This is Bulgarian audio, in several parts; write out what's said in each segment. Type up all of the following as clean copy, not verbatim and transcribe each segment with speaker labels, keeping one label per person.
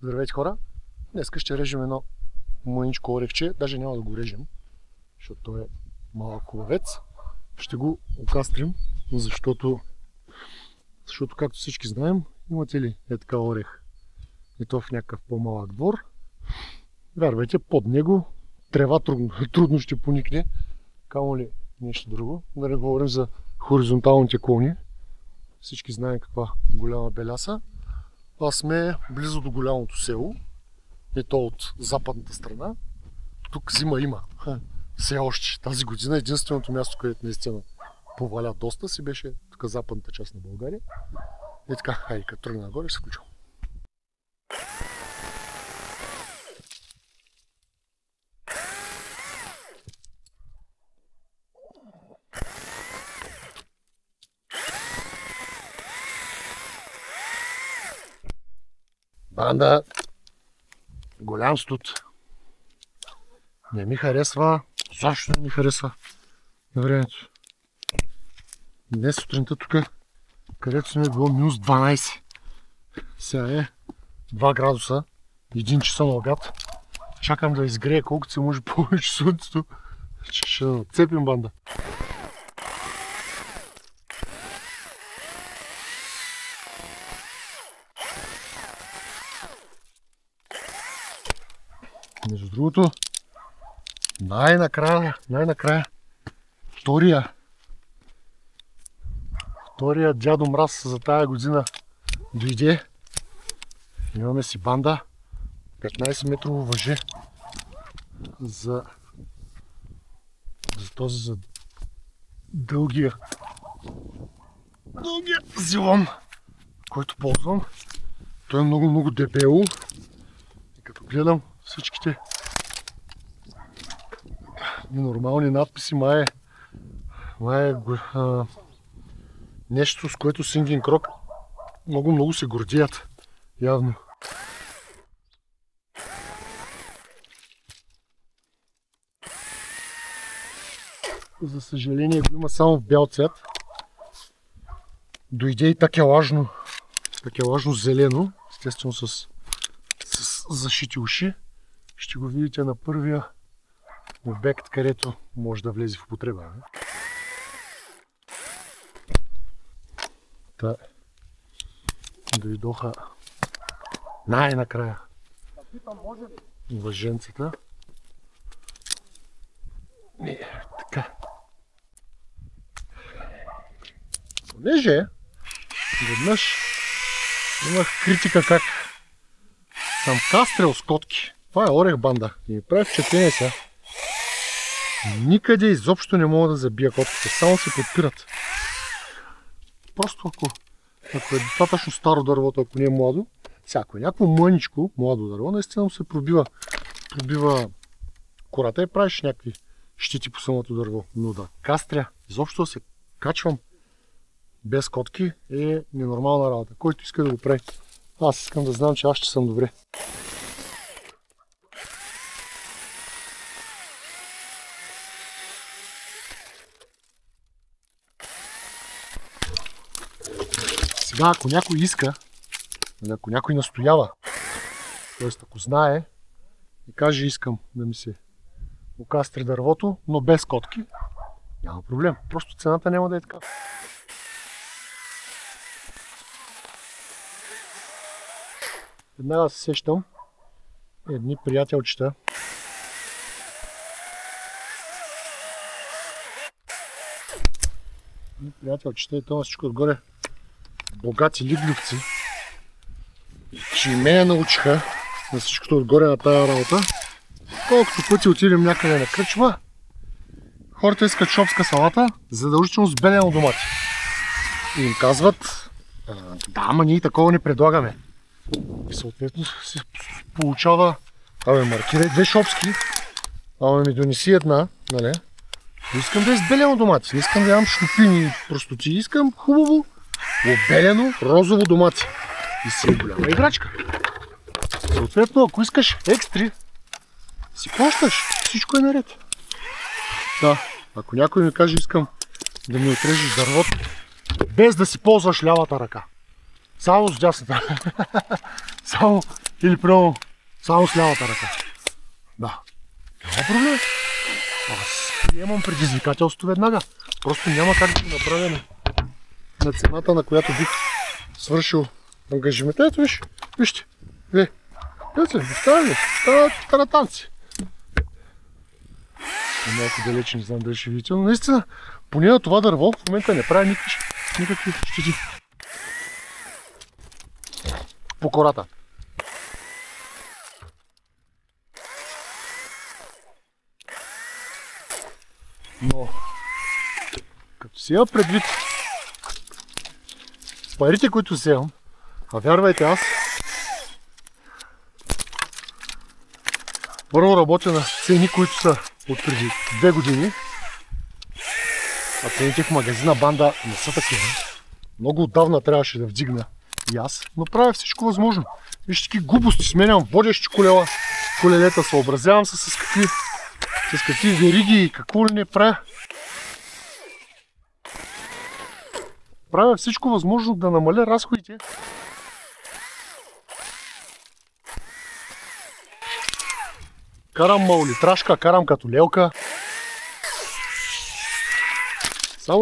Speaker 1: Здравейте, хора! Днеска ще режем едно мъничко орехче, даже няма да го режем, защото той е малък хубавец. Ще го окастрим, защото както всички знаем, имате ли е така орех и то в някакъв по-малък двор, вярвайте, под него трева трудно ще поникне, камо ли нещо друго. Да не говорим за хоризонталните клони. Всички знаем каква голяма беляса. А сме близо до голямото село, и то от западната страна. Тук зима има. Все още тази година единственото място, където наистина поваля доста, си беше тук западната част на България. И така, хайде, като тръгна нагоре, ще се включвам. Банда, голям студ. Не ми харесва. Защо не ми харесва на времето? Днес сутринта тук, където сме, било минус 12. Сега е 2 градуса, 1 часа на обяд. Чакам да изгрее колкото се може повече слънцето. Ще нацепим, банда. Между другото, най-накрая, втория Дядо Мраз за тая година дойде. Имаме си банда, 15 метрово въже за дългия зилон, който ползвам. Той е много дебело и като гледам всичките ненормални надписи, май е нещо, с което Singing Croc много се гордеят. Явно. За съжаление го има само в бял цвят. Дойде и такелажно зелено, естествено с зашити уши. Ще го видите на първия обект, където може да влезе в употреба. Та дойдоха най-накрая въженцата. И така. Понеже веднъж имах критика как съм кастрил с котки. Това е орех, банда. И ми прави впечатление сега. Никъде изобщо не мога да забия котките. Само се подпират. Просто ако е достатъчно старо дървото, ако не е младо, сега ако е някакво мъничко младо дърво, наистина му се пробива кората и правиш някакви щити по самото дърво. Но да кастря, изобщо да се качвам без котки е ненормална работа. Който иска да го прави. Аз искам да знам, че аз ще съм добре. Сега, ако някой иска, ако някой настоява, т.е. ако знае и каже искам да ми се окастри дървото, но без котки, няма проблем. Просто цената няма да е така. Веднага се сещам едни приятелчета. И това всичко отгоре богати лиглювци, че и мене научиха на всичкото отгоре на тая работа. Колкото пъти отидем някъде на кръчма, хората искат шопска салата, задължително с белено домати. И им казват, да, ама ние такова не предлагаме. И съответно се получава, маркирай 2 шопски, ама ми донеси една, нали? Искам да е с белено домати, не искам да ям шупини и простоти, искам хубаво обелено розово домати. И си е голяма играчка. Съответно, ако искаш екстри, си плащаш, всичко е наред. Да, ако някой ми каже искам да ми отрежеш дървото, без да си ползваш лявата ръка. Само с дясната. Или примерно само с лявата ръка. Да. Няма проблем. Аз приемам предизвикателството веднага. Просто няма как да го направя на цената, на която бих свършил ангажимента. Ето вижте. Оставя таратанци. Малко далече, не знам дали ще видите, но наистина поне на това дърво в момента не прави никакви щети по кората. Но като си има предвид парите, които вземам, а вярвайте, аз първо работя на цени, които са от преди 2 години, а цените в магазина Банда не са такива. Много отдавна трябваше да вдигна и аз, но правя всичко възможно. Вижте какви глупости, сменям водещи колелета, съобразявам се с какви вериги и какво ли не правя. Правя всичко възможно да намаля разходите. Карам малолитражка, карам като лелка.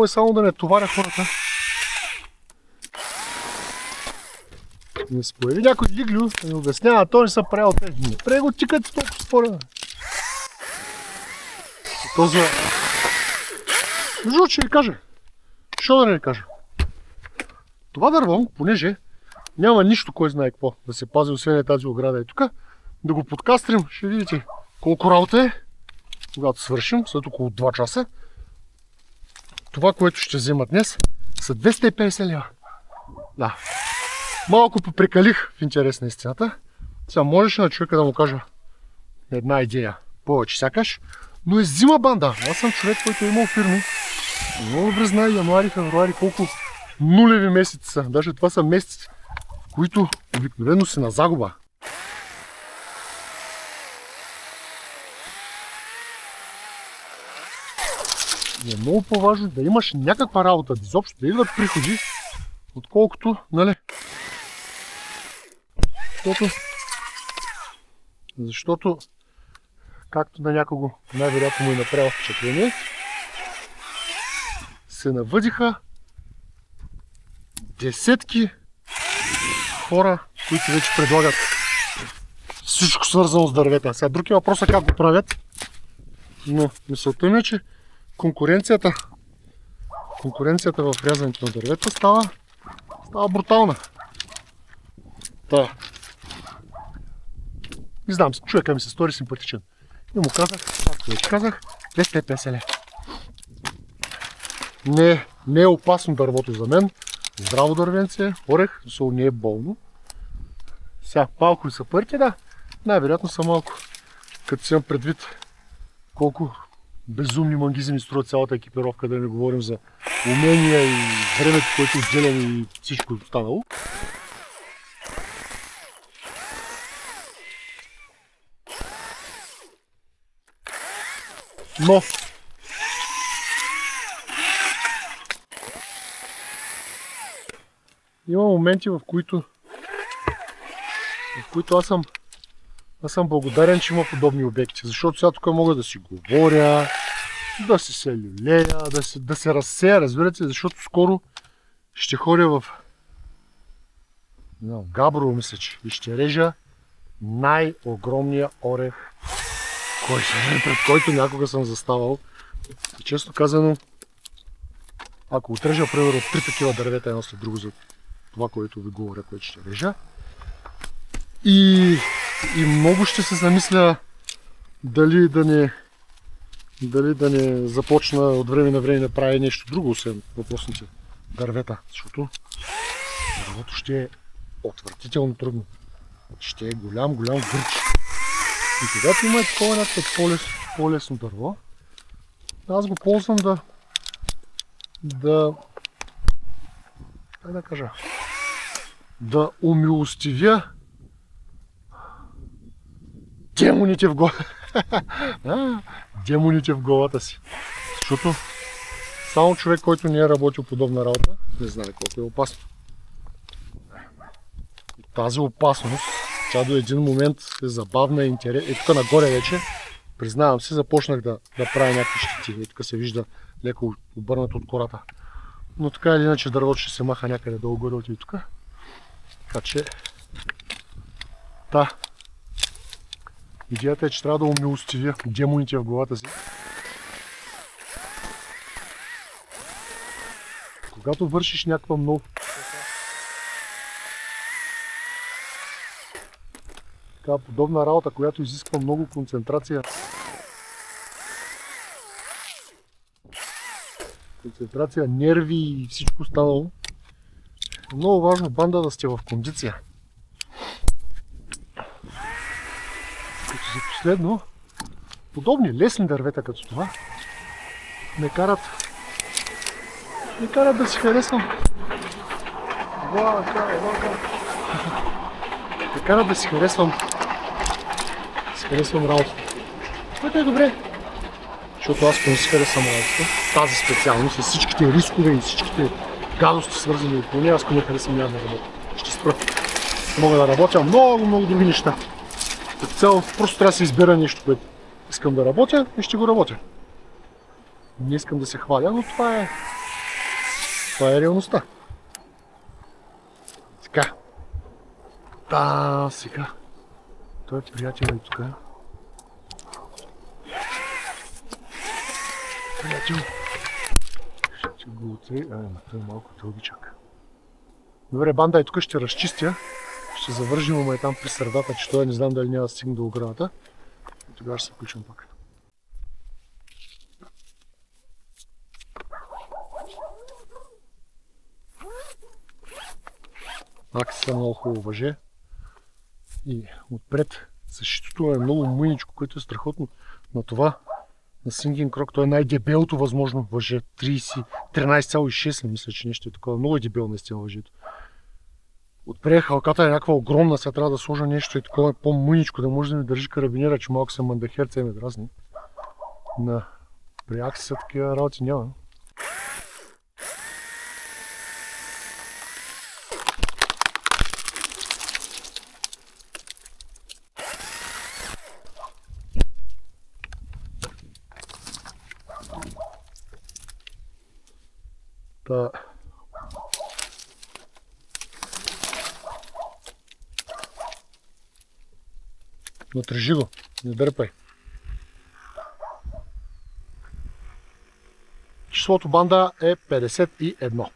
Speaker 1: Само да не товаря хората. Не се появи някой лиглю да ми обяснява, той не са правил тези. Не прави го тикате толкова според. Този... Жо, ще ви кажа. Що да не ви кажа? Това дърво, понеже няма нищо, кой знае какво да се пази, освен тази ограда и тук, да го подкастрим, ще видите колко работа е, когато свършим, след около 2 часа. Това, което ще взема днес, са 250 лева. Да. Малко попрекалих в интерес на истината. Сега можеше на човека да му кажа една идея повече сякаш, но е зима Банда. Аз съм човек, който е имал фирми. Много добре знае януари, февруари, колко нулеви месеци са. Даже това са месеци, които обикновено са на загуба. е много по-важно да имаш някаква работа, изобщо да идват приходи, отколкото, нали? Защото както на някого най-вероятно му е направило впечатление, се навъдиха десетки хора, които вече предлагат всичко свързано с дървета. Сега друг е въпросът как го правят, но мисълта ми е, че конкуренцията в рязането на дървета става брутална. Не знам, човека ми се стори симпатичен. И му казах, както вече казах, 250 лева. Не е опасно дървото за мен. Здраво дървенце, орех, защото не е болно. Сега, малко ли са парите? Да, най-вероятно са малко. Като си имам предвид колко безумни мангизи ми струва цялата екипировка, да не говорим за умения и времето, което отделям и всичко останало. Но има моменти, в които аз съм благодарен, че има подобни обекти, защото сега тук мога да си говоря, да се люлея, да се разсея, разбирате, защото скоро ще ходя в Габрово, мисля, че и ще режа най-огромния орех, пред който някога съм заставал. И често казано, ако отрежа, примерно, 3 такива дървета едно след друго за това, което ви говоря, което ще режа, и много ще се замисля дали да не започна от време на време да прави нещо друго, освен въпросните дървета, защото дървото ще е отвратително трудно. Ще е голям гърч. И когато има такова някакво по-лесно дърво, аз го ползвам да умилостивя демоните в главата си. Защото само човек, който не е работил подобна работа, не знае колко е опасно. И тази опасност, Тя до един момент е забавна и интересна. Тук нагоре вече, признавам се, започнах да правя някакви щити. Тук се вижда леко обърнато от кората. Но така или иначе дървото ще се маха някъде долу-горе от и тук. Така че... Идеята е, че трябва да умилостивя демоните в главата си. Когато вършиш някаква много подобна работа, която изисква много концентрация, нерви и всичко останало, е много важно банда да сте в кондиция. Като за последно, подобни лесни дървета като това ме карат да си харесвам. Ме карат да си харесвам работата. Което е добре. Защото аз не си харесвам работата, тази специалност и всичките рискове и всичките гадости свързани от нея, аз не харесвам, няма да работя. Ще спра. Мога да работя много други неща. Като цяло просто трябва да се избера нещо, което искам да работя и ще го работя. Не искам да се хваля, но това е реалността. Така. Сега. Той е приятел и тук. Приятел. Ще го отрей. Той е малко дългичък. Добре, банда и тук ще разчистя. Ще завържим там при средата, че той не знам дали няма да стигне до оградата. И тогава ще се включвам пак. Акси са много хубаво въже. И отпред защитото е много мъничко, което е страхотно на това. На Singing Croc, той е най-дебелото възможно въже. 13,6 мисля, че нещо е такова. Много е дебело наистина въжето. Отпред халката е някаква огромна, сега трябва да сложа нещо и такова по-мъничко, да може да ми държи карабинера, че малко съм мандахерца и ме дразни. При акси са такива работи няма. Натрежи го, не дърпай. Числото банда е 51.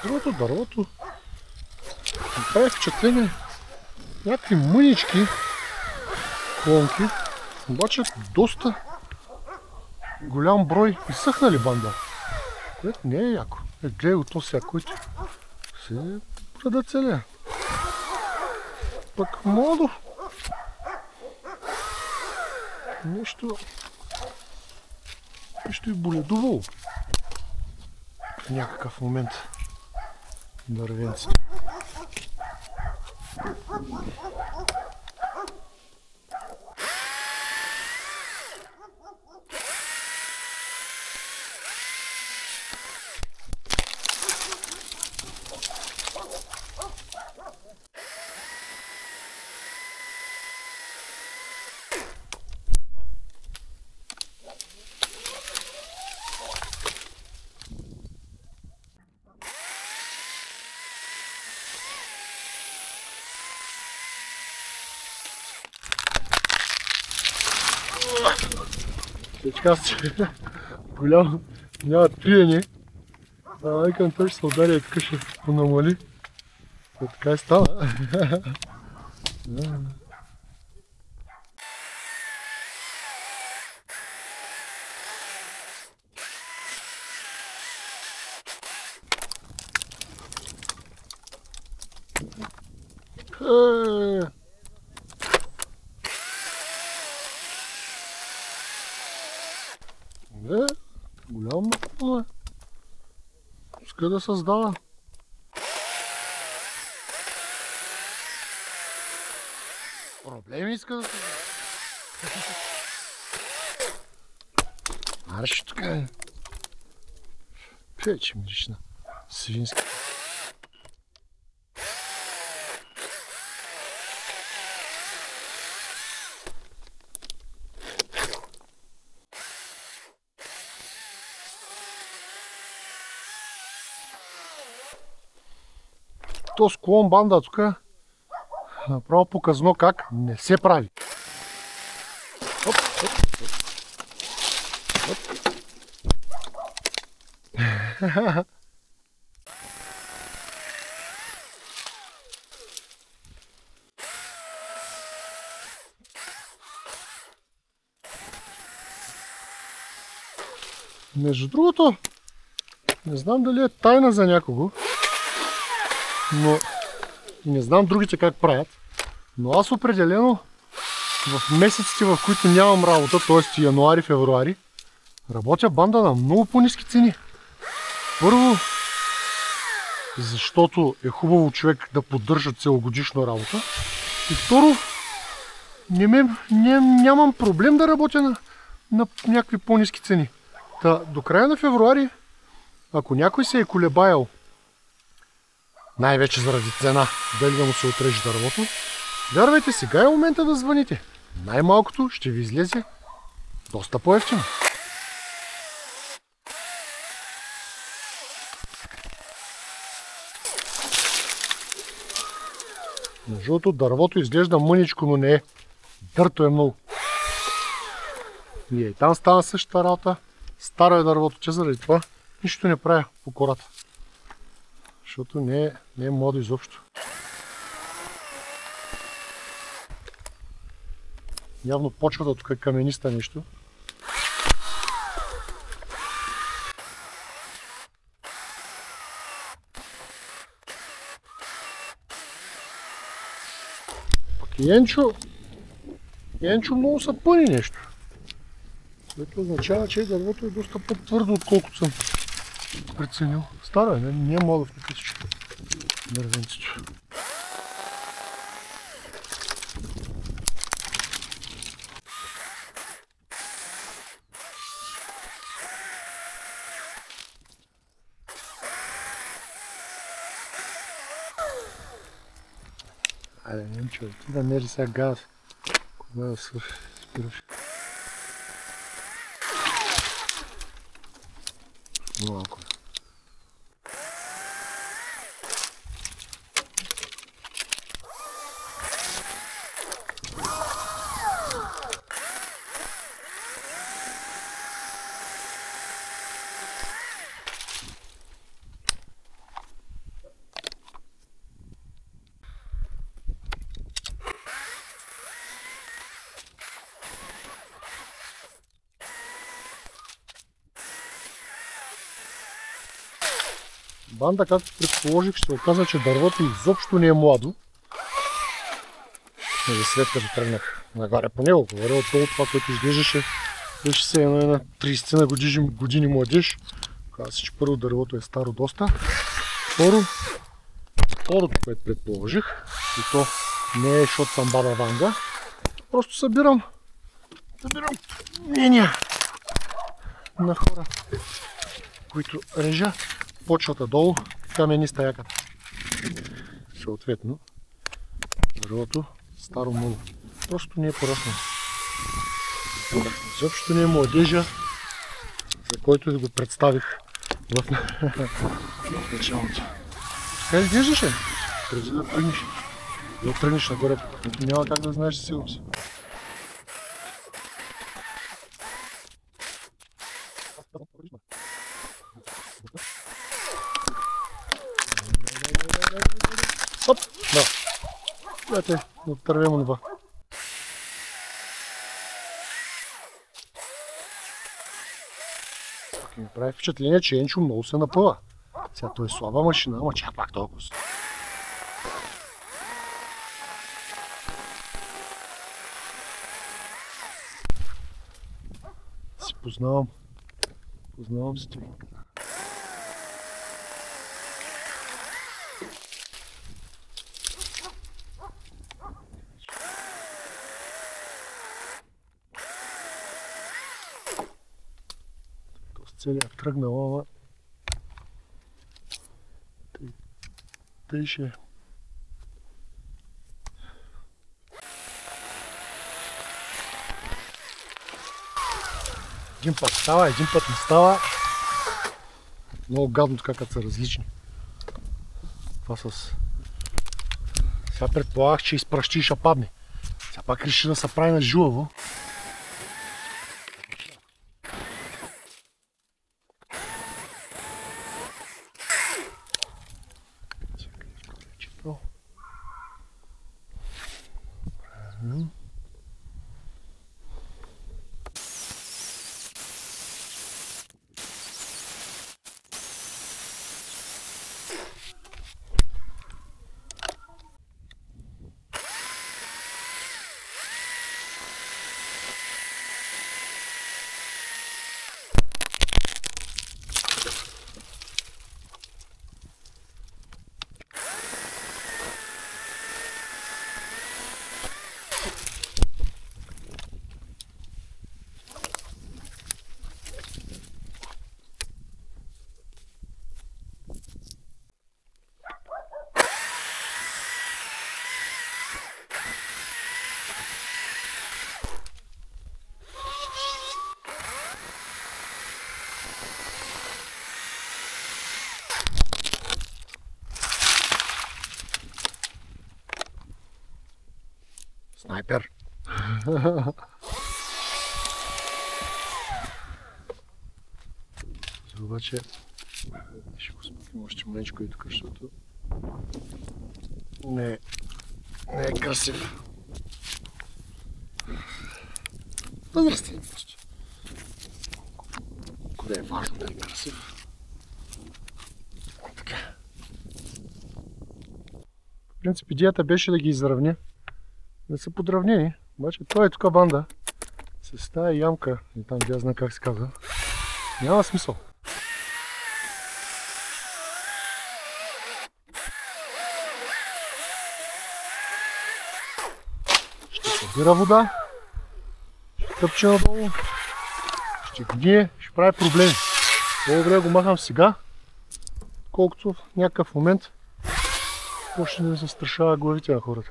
Speaker 1: Другото дървото прави впечатление някакви мънички клонки, обаче доста голям брой изсъхнали банда, което не е яко. Гледай от това сега, който се преда целия. Пък младо нещо и боледувало в някакъв момент. Дървенците. Сега че голямо няма триене. Викам той ще се удари и така ще понамали. Така и става. Голямо макула е. Иска да създава. Проблеми иска да създава. Арши тук е. Пече мириш на свински. То склон банда тук направо показано как не се прави. Оп, оп, оп. Оп. Между другото, не знам дали е тайна за някого, но не знам другите как правят, но аз определено в месеците, в които нямам работа, т.е. януари, февруари, работя банда на много по-ниски цени. Първо, защото е хубаво човек да поддържа целогодишно работа. И второ, нямам проблем да работя на някакви по-ниски цени. До края на февруари, ако някой се е колебаял, най-вече заради цена, дали да му се отрежи дървото, вярвайте, сега е момента да звъните. Най-малкото ще ви излезе доста по-евтино. Между другото, дървото изглежда мъничко, но не е. Дърто е много. И там стана същата работа. Старо е дървото, че заради това нищо не правя по кората. Защото не е младо изобщо. Явно почвата тук е камениста нещо. Пък Енчо много са пъни нещо. Което означава, че дървото е доста по-твърдо, отколкото съм преценил. Старо е, не е младо в никакъвчето. Дървенцето. Айде, Енчо, ти да мери сега газ. Кога да спираш? Малко. Банда, както предположих, ще се оказа, че дървото изобщо не е младо. Или след като тръгнах нагоре по него, говоря от това, което изглеждаше, беше се едно на 30 на години младеж. Каза се, че първо дървото е старо доста. Второто, което предположих, и то не е, защото съм баба Ванга, просто събирам мнения на хора, които режа почвата долу, камениста яката. Съответно, дървото старо много. Просто не е пораснало. Изобщо не е младежа, за който го представих в началото. Така изглеждаше? Преди да тръгнеш. Да тръгнеш нагоре. Няма как да знаеш със сигурност. Оп! Да. Гледайте, отървем онова. Ми прави впечатление, че Енчо много се напъва. Сега той е слаба машина, ама чак пак толкова. Познавам стил. Целият тръгнал, ама тъй ще. Един път става, един път не става. Много гадно така, като са различни. Това с... Сега предполагах, че изпращи и ще падне. Сега пак реши да се прави на жилаво. Снайпер. Обаче ще го споким още мъничко и тук, защото не е красив. Възрасти просто. Куда е важно да е красив. Така. В принцип идеята беше да ги изравня. Да са подравнени, обаче това е тук банда с тая ямка и там я знам как се казва. Няма смисъл. Ще събира вода, ще тъпче надолу, ще гние, ще прави проблеми. По-добре го махам сега, колкото в някакъв момент почне да се страшава главите на хората.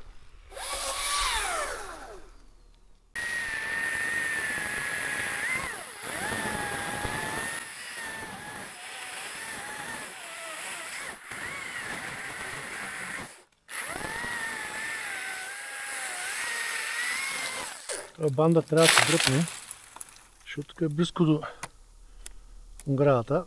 Speaker 1: Банда трябва да се дръпне, защото тук е близко до оградата.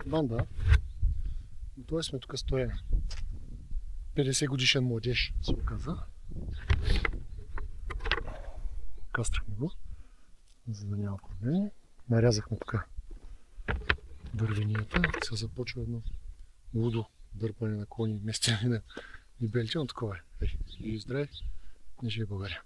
Speaker 1: Банда, той сме тук стоя 50 годишен младеж, се оказа. Кастрахме го, за да няма проблеми. Нарязахме тук дървенията, сега започва едно лудо дърпане на кони, местене на дебелите, но такова е. И здравей, не живи България!